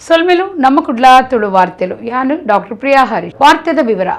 ಸೊಲ್ಮೆಲು ನಮ್ಮ ಕುಡ್ಲ ತುಳು ವಾರ್ತೆಲು ಯಾನು ಡಾಕ್ಟರ್ ಪ್ರಿಯಾ ಹರೀಶ್ ವಾರ್ತೆದ ವಿವರ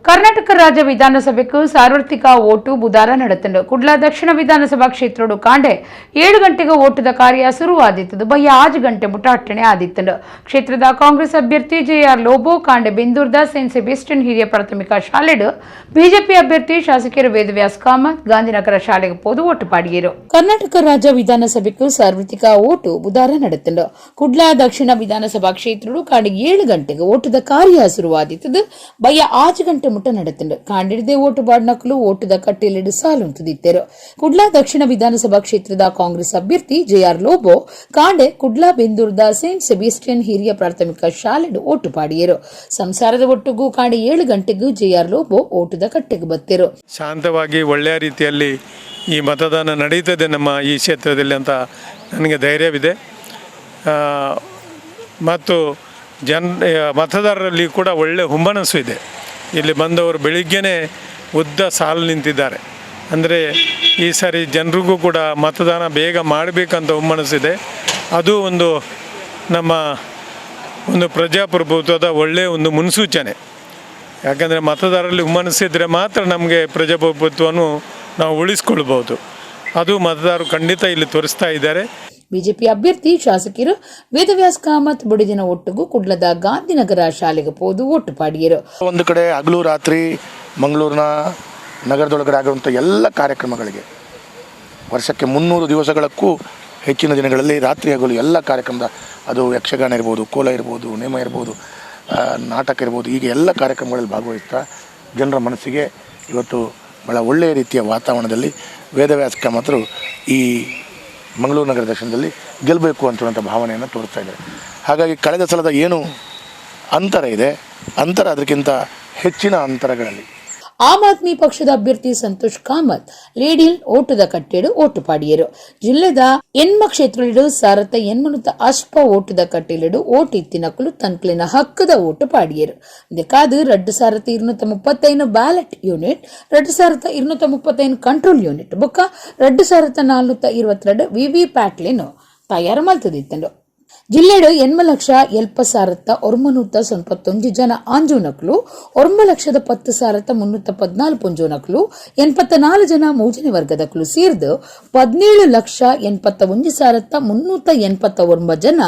ಕರ್ನಾಟಕ ರಾಜ್ಯ ವಿಧಾನಸಭೆಗೂ ಸಾರ್ವತ್ರಿಕ ಓಟು ಬುಧವಾರ ನಡೆತಂಡು ಕುಡ್ಲ ದಕ್ಷಿಣ ವಿಧಾನಸಭಾ ಕ್ಷೇತ್ರಡು ಕಾಂಡೆ 7 ಗಂಟೆಗೆ ಓಟದ ಕಾರ್ಯ ಶುರುವಾದಿತ್ತು ಬಯ್ಯ 5 ಗಂಟೆ ಮುಟಾಟಣೆ ಆದಿತ್ತು ಕ್ಷೇತ್ರದ ಕಾಂಗ್ರೆಸ್ ಅಭ್ಯರ್ಥಿ ಜೆಆರ್ ಲೋಬೋ ಕಾಂಡೆ ಬೆಂದೂರ್ದ ಸೇಂಟ್ ಸೆಬೆಸ್ಟಿಯನ್ ಹಿರಿಯ ಪ್ರಾಥಮಿಕ ಶಾಲೆಡು ಬಿಜೆಪಿ ಅಭ್ಯರ್ಥಿ ಶಾಸಕರು ವೇದವ್ಯಾಸ್ ಕಾಮತ್ ಗಾಂಧಿನಗರ ಶಾಲೆಗೆ ಪೋದು ಓಟು ಪಾಡಿಯರು ಕರ್ನಾಟಕ ರಾಜ್ಯ ವಿಧಾನಸಭೆಗೂ ಸಾರ್ವತ್ರಿಕ ಓಟು ಬುಧವಾರ ನಡೆತಂಡು ಕುಡ್ಲ ದಕ್ಷಿಣ ವಿಧಾನಸಭಾ ಕ್ಷೇತ್ರಡು ಕಾಂಡೆ 7 ಗಂಟೆಗೆ ಓಟದ ಕಾರ್ಯ ಶುರುವಾದಿತ್ತು ಬಯ್ಯ 5 ಗಂಟೆ ಮುಟ್ಟ ನಡೆತಂಡು ಕಾಂಡಿಡದೆ ಓಟು ಬಾಡ್ನಕಲು ಓಟದ ಕಟ್ಟೆಲೆಡು ಸಾಲು ತುದಿತ್ತೇರು ಕುಡ್ಲ ದಕ್ಷಿಣ ವಿಧಾನಸಭಾ ಕ್ಷೇತ್ರದ ಕಾಂಗ್ರೆಸ್ ಅಭ್ಯರ್ಥಿ ಜೆಆರ್ ಲೋಬೋ ಕಾಂಡೆ ಕುಡ್ಲ ಬೆಂದೂರ್ದ ಸೇಂಟ್ ಸೆಬೆಸ್ಟಿಯನ್ ಹಿರಿಯ ಪ್ರಾಥಮಿಕ ಶಾಲೆಡು ಓಟು ಪಾಡಿಯರು ಸಂಸಾರದ ಒಟ್ಟಿಗೂ ಕಾಂಡೆ 7 ಗಂಟೆಗೂ ಜೆಆರ್ ಲೋಬೋ ಓಟದ ಕಟ್ಟೆಗೆ ಬತ್ತೇರು. ಶಾಂತವಾಗಿ ಒಳ್ಳೆಯ ರೀತಿಯಲ್ಲಿ ಈ ಮತದಾನ ನಡೀತದೆ ನಮ್ಮ ಈ ಕ್ಷೇತ್ರದಲ್ಲಿ ಅಂತ ನನಗೆ ಧೈರ್ಯವಿದೆ. ಮತ್ತು ಮತದಾರರಲ್ಲಿ ಕೂಡ ಒಳ್ಳೆ ಹುಮ್ಮನಸ್ಸು ಇದೆ. ಇಲ್ಲಿ ಬಂದವರು ಬೆಳಿಗ್ಗೆನೇ ಉದ್ದ ಸಾಲು ನಿಂತಿದ್ದಾರೆ. ಅಂದರೆ ಈ ಸಾರಿ ಜನರಿಗೂ ಕೂಡ ಮತದಾನ ಬೇಗ ಮಾಡಬೇಕಂತ ಹುಮ್ಮನಸ್ಸಿದೆ. ಅದು ನಮ್ಮ ಪ್ರಜಾಪ್ರಭುತ್ವದ ಒಳ್ಳೆಯ ಮುನ್ಸೂಚನೆ. ಯಾಕಂದರೆ ಮತದಾರರಲ್ಲಿ ಹುಮ್ಮನಸ್ಸಿದ್ರೆ ಮಾತ್ರ ನಮಗೆ ಪ್ರಜಾಪ್ರಭುತ್ವವನ್ನು ನಾವು ಉಳಿಸ್ಕೊಳ್ಬೋದು. ಅದು ಮತದಾರರು ಖಂಡಿತ ಇಲ್ಲಿ ತೋರಿಸ್ತಾ ಇದ್ದಾರೆ. ಬಿಜೆಪಿ ಅಭ್ಯರ್ಥಿ ಶಾಸಕರು ವೇದವ್ಯಾಸ್ ಕಾಮತ್ ಬುಡಿದಿನ ಒಟ್ಟಿಗೂ ಕುಡ್ಲದ ಗಾಂಧಿನಗರ ಶಾಲೆಗೆ ಪೋದು ಓಟು ಪಾಡಿಯರು. ಒಂದು ಕಡೆ ಹಗಲು ರಾತ್ರಿ ಮಂಗಳೂರಿನ ನಗರದೊಳಗಡೆ ಆಗುವಂಥ ಎಲ್ಲ ಕಾರ್ಯಕ್ರಮಗಳಿಗೆ ವರ್ಷಕ್ಕೆ 300 ದಿವಸಗಳಕ್ಕೂ ಹೆಚ್ಚಿನ ದಿನಗಳಲ್ಲಿ ರಾತ್ರಿ ಹಗಲು ಎಲ್ಲ ಕಾರ್ಯಕ್ರಮದ ಅದು ಯಕ್ಷಗಾನ ಇರ್ಬೋದು, ಕೋಲ ಇರ್ಬೋದು, ನೇಮ ಇರ್ಬೋದು, ನಾಟಕ ಇರ್ಬೋದು, ಹೀಗೆ ಎಲ್ಲ ಕಾರ್ಯಕ್ರಮಗಳಲ್ಲಿ ಭಾಗವಹಿಸ್ತಾ ಜನರ ಮನಸ್ಸಿಗೆ ಇವತ್ತು ಭಾಳ ಒಳ್ಳೆಯ ರೀತಿಯ ವಾತಾವರಣದಲ್ಲಿ ವೇದವ್ಯಾಸ ಕಾಮತರು ಈ ಮಂಗಳೂರು ನಗರ ದಕ್ಷಿಣದಲ್ಲಿ ಗೆಲ್ಲಬೇಕು ಅಂತೇಳುವಂಥ ಭಾವನೆಯನ್ನು ತೋರಿಸ್ತಾ ಇದ್ದಾರೆ. ಹಾಗಾಗಿ ಕಳೆದ ಸಲದ ಏನು ಅಂತರ ಇದೆ, ಅದಕ್ಕಿಂತ ಹೆಚ್ಚಿನ ಅಂತರಗಳಲ್ಲಿ ಆಮ್ ಆದ್ಮಿ ಪಕ್ಷದ ಅಭ್ಯರ್ಥಿ ಸಂತೋಷ್ ಕಾಮತ್ ಲೇಡಿಲ್ ಓಟದ ಕಟ್ಟೆಡು ಓಟು ಪಾಡಿಯರು. ಜಿಲ್ಲೆದ ಎನ್ಮ ಕ್ಷೇತ್ರಡು ಸಾರತ ಎನ್ಮನುತ ಅಸ್ಪ ಓಟದ ಕಟ್ಟೆಲೆಡು ಓಟು ಇತ್ತಿನಕಲು ತನ್ಕಲಿನ ಹಕ್ಕದ ಓಟು ಪಾಡಿಯರು. ಇದಕ್ಕಾದ 2,235 ಬ್ಯಾಲೆಟ್ ಯೂನಿಟ್, 2,235 ಕಂಟ್ರೋಲ್ ಯೂನಿಟ್ ಬೊಕ್ಕ 2,422 ವಿವಿ ಪ್ಯಾಟ್ಲೆನು ತಯಾರು ಮಲ್ತದಿತ್ತಂಡು. ಜಿಲ್ಲೆಡು 8,70,991 ಜನ ಆಂಜೋನಕ್ಲು 9,10,314 ಪುಂಜೋನಕ್ಲು 84 ಜನ ಮೂಜನೆ ವರ್ಗದಕ್ಲು ಸೇರಿದು 17,81,389 ಜನ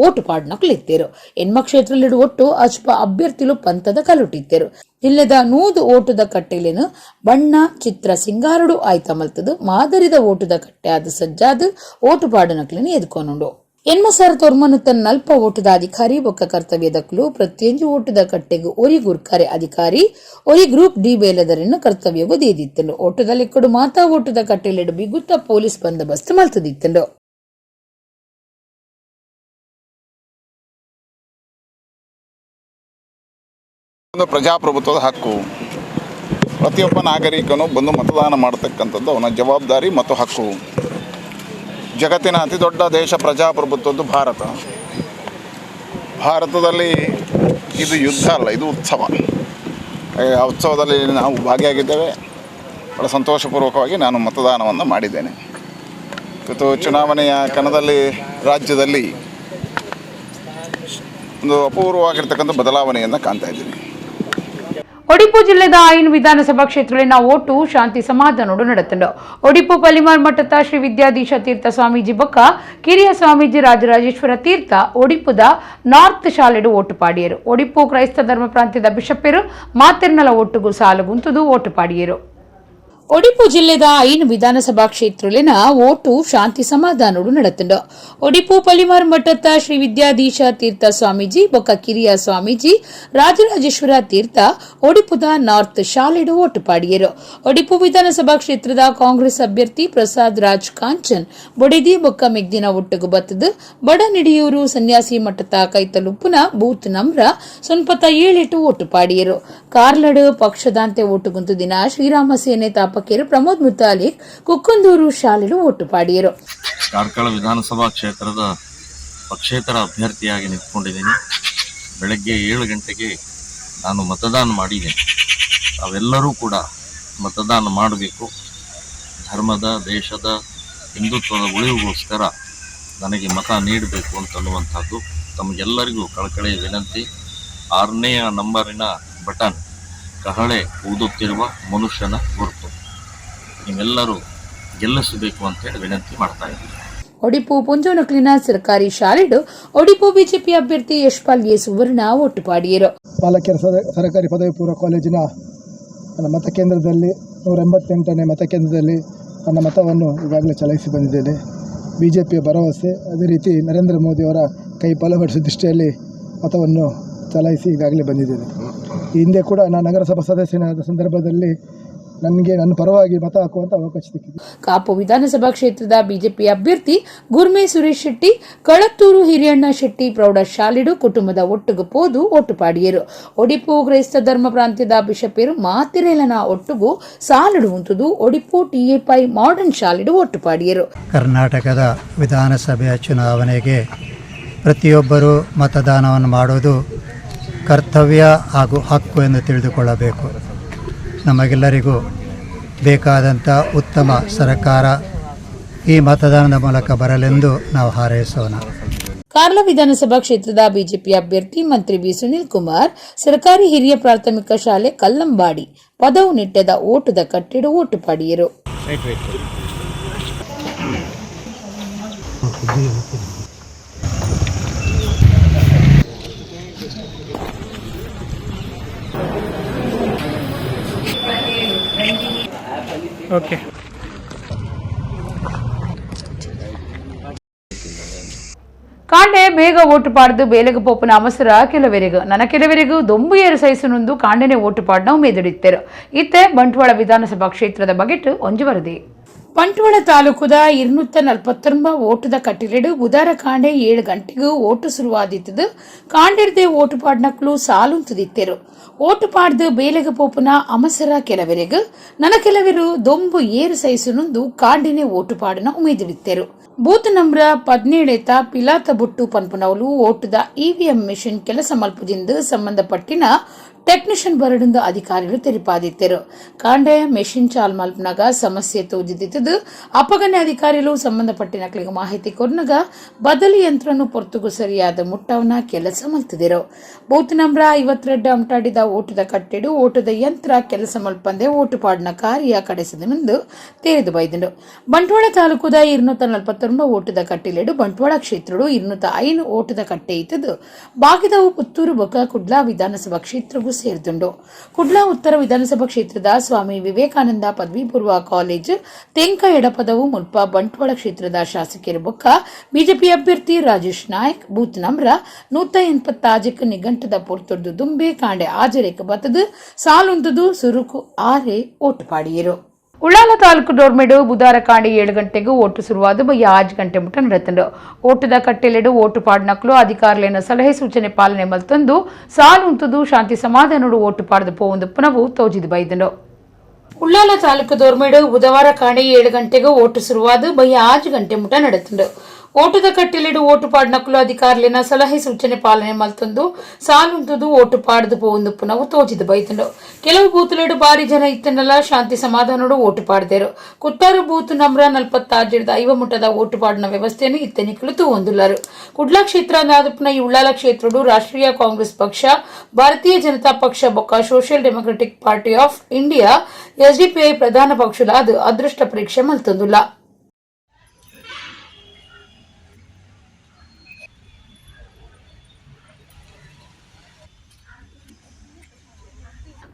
ಓಟು ಪಾಡ್ನಕ್ಲು ಇತ್ತೇರು. ಎನ್ಮ ಕ್ಷೇತ್ರದಲ್ಲಿಡು ಒಟ್ಟು ಅಜ್ಪ ಅಭ್ಯರ್ಥಿಲು ಪಂತದ ಕಲುಟಿತ್ತೇರು. ಜಿಲ್ಲೆದ 100 ಓಟದ ಕಟ್ಟೆಲೇನು ಬಣ್ಣ ಚಿತ್ರ ಸಿಂಗಾರಡು ಆಯ್ತ ಮಲ್ತದು ಮಾದರಿದ ಓಟದ ಕಟ್ಟೆ ಆದ ಸಜ್ಜಾದ ಓಟು ಪಾಡನಕ್ಲಿನ ಎದ್ಕೊನುಂಡು. 8,000 ನಲ್ಪ ಓಟದ ಅಧಿಕಾರಿ ಒಕ್ಕ ಕರ್ತವ್ಯದಕ್ಲು ಪ್ರತಿಯೊಂದು ಓಟದ ಕಟ್ಟೆಗೂ ಒರಿ ಗುರ್ಕಾರೆ ಅಧಿಕಾರಿ ಒರಿ ಗ್ರೂಪ್ ಡಿ ಬೇಲದರನ್ನು ಕರ್ತವ್ಯಗೂ ದೇದಿತ್ತಂಡು. ಓಟದಲ್ಲಿ ಕೊಡು ಮಾತಾ ಓಟದ ಕಟ್ಟೆಲೆಡು ಬಿಗುತ್ತ ಪೊಲೀಸ್ ಬಂದೋಬಸ್ತ್ ಮಲ್ತದಿತ್ತಂಡು. ಪ್ರಜಾಪ್ರಭುತ್ವದ ಹಕ್ಕು, ಪ್ರತಿಯೊಬ್ಬ ನಾಗರಿಕನು ಬಂದು ಮತದಾನ ಮಾಡತಕ್ಕಂಥದ್ದು ಅವನ ಜವಾಬ್ದಾರಿ ಮತ್ತು ಹಕ್ಕು. ಜಗತ್ತಿನ ಅತಿ ದೊಡ್ಡ ದೇಶ ಪ್ರಜಾಪ್ರಭುತ್ವದ್ದು ಭಾರತದಲ್ಲಿ ಇದು ಯುದ್ಧ ಅಲ್ಲ, ಇದು ಉತ್ಸವ. ಆ ಉತ್ಸವದಲ್ಲಿ ನಾವು ಭಾಗಿಯಾಗಿದ್ದೇವೆ. ಬಹಳ ಸಂತೋಷಪೂರ್ವಕವಾಗಿ ನಾನು ಮತದಾನವನ್ನು ಮಾಡಿದ್ದೇನೆ. ಇವತ್ತು ಚುನಾವಣೆಯ ಕಣದಲ್ಲಿ ರಾಜ್ಯದಲ್ಲಿ ಒಂದು ಅಪೂರ್ವವಾಗಿರ್ತಕ್ಕಂಥ ಬದಲಾವಣೆಯನ್ನು ಕಾಣ್ತಾ ಇದ್ದೀನಿ. ಒಡಿಪು ಜಿಲ್ಲೆದ ಐನು ವಿಧಾನಸಭಾ ಕ್ಷೇತ್ರದಲ್ಲಿನ ಓಟು ಶಾಂತಿ ಸಮಾಧಾನೋಡು ನಡೆತಂಡು. ಒಡಿಪು ಪಲಿಮಾರ್ ಮಠದ ಶ್ರೀ ವಿದ್ಯಾಧೀಶ ತೀರ್ಥ ಸ್ವಾಮೀಜಿ ಬೊಕ್ಕ ಕಿರಿಯ ಸ್ವಾಮೀಜಿ ರಾಜರಾಜೇಶ್ವರ ತೀರ್ಥ ಒಡಿಪುದ ನಾರ್ತ್ ಶಾಲೆಡು ಓಟು ಪಾಡಿಯರು. ಒಡಿಪು ಕ್ರೈಸ್ತ ಧರ್ಮ ಪ್ರಾಂತ್ಯದ ಬಿಷಪ್ಪರು ಮಾತೆರ್ನಲ ಒಟ್ಟುಗೂ ಸಾಲುಗುಂತುದು ಓಟು ಪಾಡಿಯರು. ಒಡಿಪು ಜಿಲ್ಲೆದ ಐನು ವಿಧಾನಸಭಾ ಕ್ಷೇತ್ರದಲ್ಲಿನ ಓಟು ಶಾಂತಿ ಸಮಾಧಾನೋಡು ನಡೆತಂಡು. ಒಡಿಪು ಪಲಿಮಾರ್ ಮಠದ ಶ್ರೀ ವಿದ್ಯಾಧೀಶ ತೀರ್ಥ ಸ್ವಾಮೀಜಿ ಬೊಕ್ಕ ಕಿರಿಯ ಸ್ವಾಮೀಜಿ ರಾಜರಾಜೇಶ್ವರ ತೀರ್ಥ ಒಡಿಪುದ ನಾರ್ತ್ ಶಾಲೆಡು ಓಟು ಪಾಡಿಯರು. ಒಡಿಪು ವಿಧಾನಸಭಾ ಕ್ಷೇತ್ರದ ಕಾಂಗ್ರೆಸ್ ಅಭ್ಯರ್ಥಿ ಪ್ರಸಾದ್ ರಾಜ್ ಕಾಂಚನ್ ಬೊಡಿದಿ ಬೊಕ್ಕ ಮೆಗ್ದಿನ ಒಟ್ಟುಗು ಬತ್ತದು ಬಡ ನಿಡಿಯೂರು ಸನ್ಯಾಸಿ ಮಠದ ಕೈತಲುಪ್ಪುನ ಬೂತ್ ನಮ್ರ ಸೊನ್ಪತ 7 ಓಟು ಪಾಡಿಯರು. ಕಾರ್ಲಡು ಪಕ್ಷದಾಂತೆ ಓಟುಗುಂತು ದಿನ ಶ್ರೀರಾಮ ಸೇನೆ ತಾಪಕೇರು ಪ್ರಮೋದ್ ಮುತಾಲಿಕ್ ಕುಕ್ಕಂದೂರು ಶಾಲೆಡು ಓಟು ಪಾಡಿಯರು. ಕಾರ್ಕಳ ವಿಧಾನಸಭಾ ಕ್ಷೇತ್ರದ ಪಕ್ಷೇತರ ಅಭ್ಯರ್ಥಿಯಾಗಿ ನಿಂತ್ಕೊಂಡಿದ್ದೀನಿ. ಬೆಳಗ್ಗೆ 7 ಗಂಟೆಗೆ ನಾನು ಮತದಾನ ಮಾಡಿದ್ದೇನೆ. ತಾವೆಲ್ಲರೂ ಕೂಡ ಮತದಾನ ಮಾಡಬೇಕು. ಧರ್ಮದ, ದೇಶದ, ಹಿಂದುತ್ವದ ಉಳಿವಿಗೋಸ್ಕರ ನನಗೆ ಮತ ನೀಡಬೇಕು ಅಂತನ್ನುವಂಥದ್ದು ತಮಗೆಲ್ಲರಿಗೂ ಕಳಕಳಿಯ ವಿನಂತಿ, 6ನೇ ನಂಬರಿನ ಬಟನ್ ಕಹಳೆ ಊದುತ್ತಿರುವ ಮನುಷ್ಯನ ಗುರುತು. ನೀವೆಲ್ಲರೂ ಗೆಲ್ಲಿಸಬೇಕು ಅಂತೇಳಿ ವಿನಂತಿ ಮಾಡ್ತಾ ಇದ್ದೀವಿ. ಒಡಿಪು ಪುಂಜೋನಕ್ಲಿನ ಸರ್ಕಾರಿ ಶಾಲೆಡು ಒಡಿಪು ಬಿಜೆಪಿ ಅಭ್ಯರ್ಥಿ ಯಶ್ಪಾಲ್ ಎ ಸುವರ್ಣ ಒಟ್ಟು ಪಾಡಿಯರು. ಬಾಲಕಿಯರ ಸರ್ಕಾರಿ ಪದವಿ ಪೂರ್ವ ಕಾಲೇಜಿನ ನನ್ನ ಮತಕೇಂದ್ರದಲ್ಲಿ 188ನೇ ಮತಕೇಂದ್ರದಲ್ಲಿ ನನ್ನ ಮತವನ್ನು ಈಗಾಗಲೇ ಚಲಾಯಿಸಿ ಬಂದಿದ್ದೇನೆ. BJPಯ ಭರವಸೆ, ಅದೇ ರೀತಿ ನರೇಂದ್ರ ಮೋದಿಯವರ ಕೈ ಬಲಪಡಿಸುವ ದೃಷ್ಟಿಯಲ್ಲಿ ಮತವನ್ನು ಚಲಾಯಿಸಿ ಈಗಾಗಲೇ ಬಂದಿದ್ದೇನೆ. ಈ ಹಿಂದೆ ಕೂಡ ನಾನು ನಗರಸಭಾ ಸದಸ್ಯನಾದ ಸಂದರ್ಭದಲ್ಲಿ ನನಗೆ ನನ್ನ ಪರವಾಗಿ ಮತ ಹಾಕುವಂಥ ಅವಕಾಶ ಸಿಕ್ಕಿದೆ. ಕಾಪು ವಿಧಾನಸಭಾ ಕ್ಷೇತ್ರದ ಬಿಜೆಪಿ ಅಭ್ಯರ್ಥಿ ಗುರ್ಮೆ ಸುರೇಶ್ ಶೆಟ್ಟಿ, ಕಳತ್ತೂರು ಹಿರಿಯಣ್ಣ ಶೆಟ್ಟಿ ಪ್ರೌಢಶಾಲೆಡು ಕುಟುಂಬದ ಒಟ್ಟುಗು ಪೋದು ಒಟ್ಟು ಪಾಡಿಯರು. ಒಡಿಪು ಕ್ರೈಸ್ತ ಧರ್ಮ ಪ್ರಾಂತ್ಯದ ಬಿಷಪೇರು ಮಾತಿರೇಲನ ಒಟ್ಟುಗು ಸಾಲಡು ಉಂಟುದು ಒಡಿಪು TAPI ಮಾಡರ್ನ್ ಶಾಲೆಡು ಒಟ್ಟು ಪಾಡಿಯರು. ಕರ್ನಾಟಕದ ವಿಧಾನಸಭೆಯ ಚುನಾವಣೆಗೆ ಪ್ರತಿಯೊಬ್ಬರೂ ಮತದಾನವನ್ನು ಮಾಡೋದು ಕರ್ತವ್ಯ ಹಾಗೂ ಹಕ್ಕು ಎಂದು ತಿಳಿದುಕೊಳ್ಳಬೇಕು. ನಮಗೆಲ್ಲರಿಗೂ ಬೇಕಾದಂಥ ಉತ್ತಮ ಸರ್ಕಾರ ಈ ಮತದಾನದ ಮೂಲಕ ಬರಲೆಂದು ನಾವು ಹಾರೈಸೋಣ. ಕಾರ್ಲ ವಿಧಾನಸಭಾ ಕ್ಷೇತ್ರದ ಬಿಜೆಪಿ ಅಭ್ಯರ್ಥಿ ಮಂತ್ರಿ ಬಿ ಸುನೀಲ್ ಕುಮಾರ್ ಸರ್ಕಾರಿ ಹಿರಿಯ ಪ್ರಾಥಮಿಕ ಶಾಲೆ ಕಲ್ಲಂಬಾಡಿ ಪದವು ನಿಟ್ಟದ ಓಟದ ಕಟ್ಟಡ ಓಟು ಪಾಡಿಯರು. ಓಕೆ, ಕಾಂಡೆ ಬೇಗ ಓಟು ಪಾಡ್ದು ಬೇಲೆಗ ಪೋಪನ ಅವಸರ ಕೆಲವರೆಗೂ ಕೆಲವರೆಗೂ ದೊಂಬು ಏರು ಸೈಸುನೊಂದು ಕಾಂಡೆನೆ ಓಟು ಪಾಡ್ನ ಮೇದಿಡಿತ್ತರು. ಇತ್ತೆ ಬಂಟ್ವಾಳ ವಿಧಾನಸಭಾ ಕ್ಷೇತ್ರದ ಬಗೆಟ್ ಒಂಜು ವರದಿ. ಬಂಟ್ವಾಳ ತಾಲೂಕುದ 249 ಓಟದ ಕಟ್ಟಿಲೆಡು ಬುಧವಾರ ಕಾಂಡೆ 7 ಗಂಟೆಗೂ ಓಟು ಶುರುವಾದಿತ್ತದು. ಕಾಂಡೆರ್ದೆ ಓಟು ಪಾಡ್ನಕ್ಲು ಸಾಲುಂತದಿತ್ತೆರು. ಓಟು ಪಾಡ್ದು ಬೇಲೆಗ ಪೋಪನ ಅಮಸರ ಕೆಲವರೆಗೂ ಕೆಲವರು ದೊಂಬು ಏರು ಸೈಸುನೊಂದು ಕಾಂಡೆನೆ ಓಟು ಪಾಡನ ಉಮೇದಿಡಿತ್ತೆರು. ಬೂತ್ ನಂಬರ್ 17 ಪಿಲಾತ ಬುಟ್ಟು ಪನ್ಪನವಲು ಓಟುದ EVM ಮಿಷನ್ ಕೆಲಸ ಮಲ್ಪುದಿಂದ ಸಂಬಂಧಪಟ್ಟಿನ ಟೆಕ್ನಿಷಿಯನ್ ಬರಡಿಂದ ಅಧಿಕಾರಿಗಳು ತೆರಿಪಾದಿತ್ತರು. ಕಾಂಡೆ ಮೆಷಿನ್ ಚಾಲ್ ಮಲ್ಪನಾಗ ಸಮಸ್ಯೆ ತೋಜಿದಿತ್ತದು. ಅಪಗಣ್ಯ ಅಧಿಕಾರಿಗಳು ಸಂಬಂಧಪಟ್ಟಿನಕ್ಲಿಗೆ ಮಾಹಿತಿ ಕೊರ್ನಾಗ ಬದಲಿ ಯಂತ್ರನು ಪೊರ್ತುಗು ಸರಿಯಾದ ಮುಟ್ಟವನ ಕೆಲಸ ಮಲ್ತಿದರು. ಬೂತ್ ನಂಬರ್ 52 ಅಮಟಾಡಿದ ಓಟದ ಕಟ್ಟೆಡು ಓಟದ ಯಂತ್ರ ಕೆಲಸ ಮಲ್ಪಂದೆ ಓಟು ಪಾಡಿನ ಕಾರ್ಯ ಕಡೆಸದನೆಂದು ತೇರಿದು ಬೈದನು. ಬಂಟ್ವಾಳ ತಾಲೂಕುದ 249 ಓಟದ ಕಟ್ಟಿಲೆಡು ಬಂಟ್ವಾಳ ಕ್ಷೇತ್ರಡು 205 ಓಟದ ಕಟ್ಟೆ ಇತ್ತದು. ಬಾಗಿದವು ಪುತ್ತೂರು ಬೊಕ್ಕ ಕುಡ್ಲಾ ವಿಧಾನಸಭಾ ಕ್ಷೇತ್ರಗೂ ಸೇರಿದುಂಡು. ಕುಡ್ಲಾ ಉತ್ತರ ವಿಧಾನಸಭಾ ಕ್ಷೇತ್ರದ ಸ್ವಾಮಿ ವಿವೇಕಾನಂದ ಪದವಿ ಪೂರ್ವ ಕಾಲೇಜು ತೆಂಕ ಎಡಪದವು ಮುಲ್ಪ ಬಂಟ್ವಾಳ ಕ್ಷೇತ್ರದ ಶಾಸಕಿಯರು ಬೊಕ್ಕ ಬಿಜೆಪಿ ಅಭ್ಯರ್ಥಿ ರಾಜೇಶ್ ನಾಯಕ್ ಬೂತ್ ನಂಬರ್ 180 ನಿಘಂಟದ ಪೊರ್ತೊಡ್ದು ದುಂಬೆ ಕಾಂಡೆ ಆಜರೇಕ ಬತ್ತದು ಸಾಲುಂತದು ಸುರುಕು ಆರೆ ಓಟು ಪಾಡಿಯರು. ಉಳ್ಳಾಲ ತಾಲೂಕು ಡೋರ್ಮೆಡು ಬುಧವಾರ ಕಾಂಡೆ 7 ಗಂಟೆಗೂ ಓಟು ಶುರುವಾದ 5 ಗಂಟೆ ಮುಟ್ಟ ನಡೆತಂಡು. ಓಟದ ಕಟ್ಟೆಲೆಡು ಓಟು ಪಾಡ್ನಕ್ಲು ಅಧಿಕಾರಿಗಳ ಸಲಹೆ ಸೂಚನೆ ಪಾಲನೆ ಮಲ್ತಂದು ಸಾಲುಂತದು ಶಾಂತಿ ಸಮಾಧಾನಡು ಓಟು ಪಾಡ್ದು ಪೋಂದು ಪುನವು ತೋಜಿದು ಬೈದನು. ಉಳ್ಳಾಲ ತಾಲೂಕು ಡೋರ್ಮೆಡು ಬುಧವಾರ ಕಾಂಡೆ 7 ಗಂಟೆಗೂ ಓಟು ಶುರುವಾದ 5 ಗಂಟೆ ಮುಟ್ಟ ನಡೆತಂಡು. ಓಟದ ಕಟ್ಟಿಲೆಡು ಓಟು ಪಾಡ್ನಕ್ಲು ಅಧಿಕಾರಿಗಳ ಸಲಹೆ ಸೂಚನೆ ಪಾಲನೆ ಮಲ್ತಂದು ಸಾಲುಂತದು ಓಟು ಪಾಡ್ದು ಪೋಂದು ಪುನವು ತೋಜಿದು ಬೈತಂಡು. ಕೆಲವು ಬೂತ್ಲೆಡು ಬಾರಿ ಜನ ಇತ್ತನಲ್ಲ ಶಾಂತಿ ಸಮಾಧಾನಡು ಓಟು ಪಾಡ್ದೇರು. ಕುತ್ತಾರು ಬೂತ್ ನಂಬರ್ 46 ಐವ ಮುಟ್ಟದ ಓಟು ಪಾಡಿನ ವ್ಯವಸ್ಥೆಯನ್ನು ಇತ್ತನಿಕಲು ತೂವೊಂದುಲ್ಲರು. ಕುಡ್ಲಾ ಕ್ಷೇತ್ರ ನಾದಪುನ ಈ ಉಳ್ಳಾಲ ಕ್ಷೇತ್ರಡು ರಾಷ್ಟ್ರೀಯ ಕಾಂಗ್ರೆಸ್ ಪಕ್ಷ, ಭಾರತೀಯ ಜನತಾ ಪಕ್ಷ ಬೊಕ್ಕ social democratic party of India SDPI ಪ್ರಧಾನ ಪಕ್ಷಲಾದ ಅದೃಷ್ಟ ಪರೀಕ್ಷೆ ಮಲ್ತಂದುಲ್ಲ.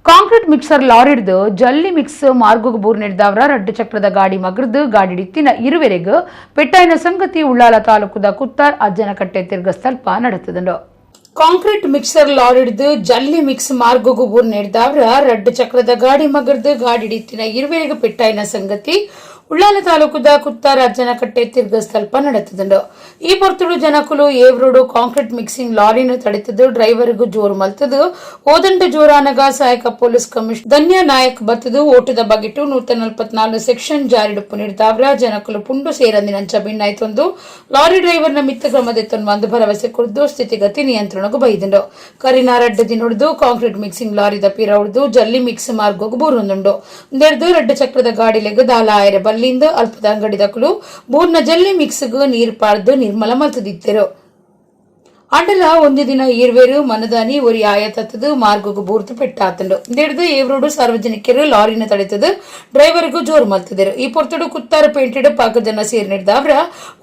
ಕಾಂಕ್ರೀಟ್ ಮಿಕ್ಸರ್ ಲಾರಿಡ್ದು ಜಲ್ಲಿ ಮಿಕ್ಸ್ ಮಾರ್ಗುಗ್ ಬೂರ್ ನಡೆದವರ 2 ಚಕ್ರದ ಗಾಡಿ ಮಗರ್ದು ಗಾಡಿ ಡಿತ್ತಿನ ಇರುವೆರೆಗೂ ಪೆಟ್ಟಾಯಿನ ಸಂಗತಿ ಉಳ್ಳಾಲ ತಾಲೂಕುದ ಕುತ್ತಾರ್ ಅಜ್ಜನಕಟ್ಟೆ ತಿರ್ಗ ಸ್ವಲ್ಪ ನಡೆತದಂಡು. ಕಾಂಕ್ರೀಟ್ ಮಿಕ್ಸರ್ ಲಾರಿಡ್ದು ಜಲ್ಲಿ ಮಿಕ್ಸ್ ಮಾರ್ಗುಗ್ ಬೂರ್ ನಡೆದವರ 2 ಚಕ್ರದ ಗಾಡಿ ಮಗರ್ದು ಗಾಡಿ ಡಿತ್ತಿನ ಇರುವೆರೆಗೂ ಪೆಟ್ಟಾಯಿನ ಸಂಗತಿ ಉಳ್ಳಾಲ ತಾಲೂಕುದ ಕುತ್ತಾರ ಅಜ್ಜನಕಟ್ಟೆ ತಿರ್ಗ ಸ್ವಲ್ಪ ನಡೆತದಂಡು. ಈ ಪೊರ್ತುಡು ಜನಕುಲು ಏವ್ರೋಡು ಕಾಂಕ್ರೀಟ್ ಮಿಕ್ಸಿಂಗ್ ಲಾರಿನ ತಡೆತದು. ಡ್ರೈವರ್ಗೂ ಜೋರು ಮಲ್ತದು. ಓದಂಡ ಜೋರಾನಗ ಸಹಾಯಕ ಪೊಲೀಸ್ ಕಮಿಷನರ್ ಧನ್ಯ ನಾಯಕ್ ಬತ್ತದು. ಓಟದ ಬಗೆಟು 144 ಸೆಕ್ಷನ್ ಜಾರಿಡುಪ್ಪು ನೀಡಿದವರ ಜನಕುಲು ಪುಂಡು ಸೇರಂದಿನಂಚ ಭಿನ್ನಾಯ್ತೊಂದು ಲಾರಿ ಡ್ರೈವರ್ನ ಮಿತ್ತ ಕ್ರಮದೆತ್ತೊಂದು ಒಂದು ಭರವಸೆ ಕುರಿತು ಸ್ಥಿತಿಗತಿ ನಿಯಂತ್ರಣಗೂ ಬೈದಂಡು. ಕರಿನಾರ ಅಡ್ಡದಿ ನುಡಿದು ಕಾಂಕ್ರೀಟ್ ಮಿಕ್ಸಿಂಗ್ ಲಾರಿ ದಪ್ಪಿರ ಹೊಡೆದು ಜಲ್ಲಿ ಮಿಕ್ಸ್ ಮಾರ್ಗೋಗು ಬೂರೊಂದುಂಡು. ಒಂದೆರಡು 2 ಚಕ್ರದ ಗಾಡಿಲೆಗ್ ದಾಲ ಆಯರ ಬಲ್ಲಿಂದ ಅಲ್ಪದ ಅಂಗಡಿದಕಲು ಬೂರ್ನ ಜಲ್ಲಿ ಮಿಕ್ಸ್ಗೂ ನೀರು ಪಾಡ್ದು ನಿರ್ಮಲ ಮಲ್ತದಿತ್ತರು. ಅಂಡಲ ಒಂದು ದಿನ ಈರ್ವೇರು ಮನದಾನಿ ஒரு ಆಯತತ್ತದು ಮಾರ್ಗಕ್ಕೆ ಬೂರ್ತು ಪೆಟ್ಟಾತಂಡು ಹಿಡಿದು ಏವ್ರೋಡು ಸಾರ್ವಜನಿಕರು ಲಾರಿನ ತಡೆತದು ಡ್ರೈವರ್ಗೂ ಜೋರು ಮಲ್ತಿದ್ರು ಈ ಪೊರ್ತಡು ಕುತ್ತಾರ ಪೇಂಟೆಡ್ ಪಾಕ ಜನ ಸೇರ್ನಿಡ್ದವ್ರ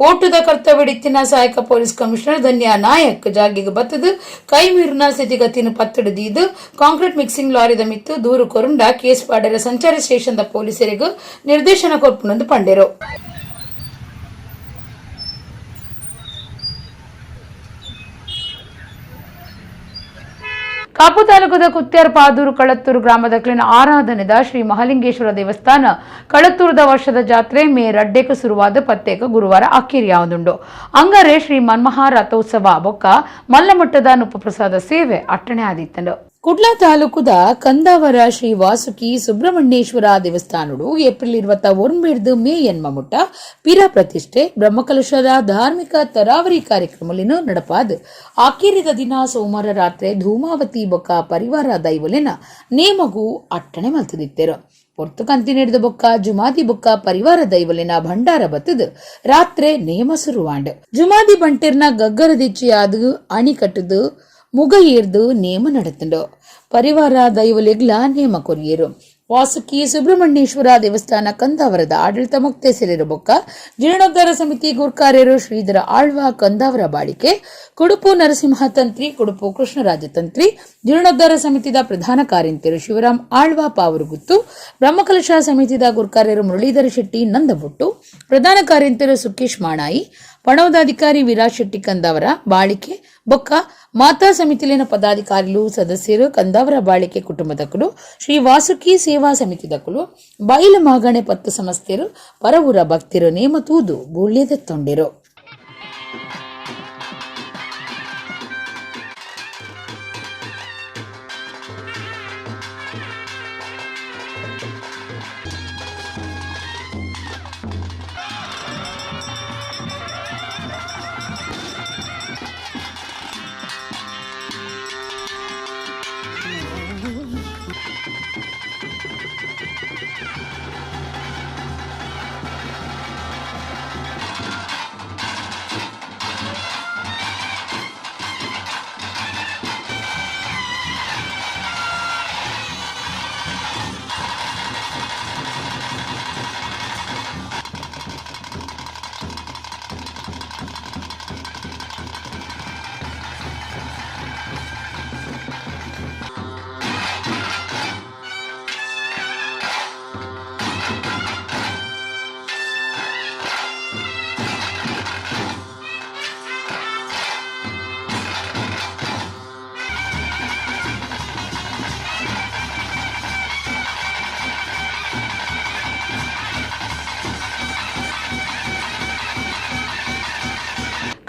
ಓಟದ ಕರ್ತವ್ಯಡಿತ್ತಿನ ಸಹಾಯಕ ಪೊಲೀಸ್ ಕಮಿಷನರ್ ಧನ್ಯ ನಾಯಕ್ ಜಾಗಿಗೆ ಬತ್ತದು ಕೈ ಮೀರಿನ ಸ್ಥಿತಿಗತಿನ ಪತ್ತಡಿದ್ದು ಕಾಂಕ್ರೀಟ್ ಮಿಕ್ಸಿಂಗ್ ಲಾರಿದ ಮಿತ್ತು ದೂರು ಕೊರುಂಡ ಕೇಸ್ ಪಾಡರ ಸಂಚಾರಿ ಸ್ಟೇಷನ್ದ ಪೊಲೀಸರಿಗೂ ನಿರ್ದೇಶನ ಕೊರ್ಪುನೊಂದು ಪಂಡೇರು. ಕಾಪು ತಾಲೂಕದ ಕುತ್ಯಾರ ಪಾದೂರು ಕಳತ್ತೂರು ಗ್ರಾಮದಕ್ಲಿನ ಆರಾಧನೆದ ಶ್ರೀ ಮಹಾಲಿಂಗೇಶ್ವರ ದೇವಸ್ಥಾನ ಕಳತ್ತೂರದ ವರ್ಷದ ಜಾತ್ರೆ ಮೇ 2ಕ್ಕೆ ಶುರುವಾದ ಪತ್ತೇಕ ಗುರುವಾರ ಅಕ್ಕೇರಿಯಾವುದುಂಡು ಅಂಗರೆ ಶ್ರೀ ಮನ್ಮಹಾ ರಥೋತ್ಸವ ಬೊಕ್ಕ ಮಲ್ಲಮಟ್ಟದ ನುಪ್ಪಪ್ರಸಾದ ಸೇವೆ ಅಟ್ಟಣೆ ಆದಿತ್ತಂಡು. ಕುಡ್ಲಾ ತಾಲೂಕುದ ಕಂದಾವರ ಶ್ರೀ ವಾಸುಕಿ ಸುಬ್ರಹ್ಮಣ್ಯೇಶ್ವರ ದೇವಸ್ಥಾನಡು ಏಪ್ರಿಲ್ 21 ಮೇ ಎನ್ಮಮುಟ್ಟ ಪಿರ ಪ್ರತಿಷ್ಠೆ ಬ್ರಹ್ಮಕಲಶದ ಧಾರ್ಮಿಕ ತರಾವರಿ ಕಾರ್ಯಕ್ರಮಲಿನ ನಡಪಾದ ಆಕೇರಿದ ದಿನ ಸೋಮವಾರ ರಾತ್ರಿ ಧೂಮಾವತಿ ಬೊಕ್ಕ ಪರಿವಾರ ದೈವಲಿನ ನೇಮಗೂ ಅಟ್ಟಣೆ ಮಲ್ತದಿತ್ತೇರು. ಪೊರ್ತು ಕಂತಿನಿಡಿದ ಬೊಕ್ಕ ಜುಮಾದಿ ಬೊಕ್ಕ ಪರಿವಾರ ದೈವಲಿನ ಭಂಡಾರ ಬತ್ತದ ರಾತ್ರಿ ನೇಮ ಶುರುವಾಂಡ್ ಜುಮಾದಿ ಬಂಟೆರ್ನ ಗಗ್ಗರದಿಚ್ಚಿಯಾದ ಅಣಿಕಟ್ಟದು ಮುಗ ಏರ್ದು ನೇಮ ನಡೆತಂಡು ಪರಿವಾರ ದೈವಲಿಗ್ಲ ನೇಮ ಕೊರಿಯರು. ವಾಸುಕಿ ಸುಬ್ರಹ್ಮಣ್ಯೇಶ್ವರ ದೇವಸ್ಥಾನ ಕಂದಾವರದ ಆಡಳಿತ ಮುಕ್ತೇಸರಿರ ಬೊಕ್ಕ ಜೀರ್ಣೋದ್ಧಾರ ಸಮಿತಿ ಗುರ್ಕಾರ್ಯರು ಶ್ರೀಧರ ಆಳ್ವ ಕಂದಾವರ ಬಾಳಿಕೆ ಕುಡುಪು ನರಸಿಂಹ ತಂತ್ರಿ ಕುಡುಪು ಕೃಷ್ಣರಾಜ ತಂತ್ರಿ ಜೀರ್ಣೋದ್ಧಾರ ಸಮಿತಿದ ಪ್ರಧಾನ ಕಾರ್ಯಂತರು ಶಿವರಾಮ್ ಆಳ್ವ ಪಾವರುಗುತ್ತು ಬ್ರಹ್ಮಕಲಶ ಸಮಿತಿದ ಗುರ್ಕಾರ್ಯರು ಮುರಳೀಧರ ಶೆಟ್ಟಿ ನಂದಬುಟ್ಟು ಪ್ರಧಾನ ಕಾರ್ಯಂತರು ಸುಕೇಶ್ ಮಾಣಾಯಿ ಪಣವದಾಧಿಕಾರಿ ವಿರಾಜ್ ಶೆಟ್ಟಿ ಕಂದಾವರ ಬಾಳಿಕೆ ಬೊಕ್ಕ ಮಾತಾ ಸಮಿತಿಲಿನ ಪದಾಧಿಕಾರಿಗಳು ಸದಸ್ಯರು ಕಂದಾವರ ಬಾಳಿಕೆ ಕುಟುಂಬದಕ್ಕಳು ಶ್ರೀ ವಾಸುಕಿ ಸೇವಾ ಸಮಿತಿದಕ್ಕಳು ಬೈಲು ಮಾಗಣೆ ಪತ್ತು ಸಂಸ್ಥೆರು ಪರವೂರ ಭಕ್ತಿರು ನೇಮ ತೂದು ಬೂಳ್ಯದೆತ್ತೊಂಡಿರು.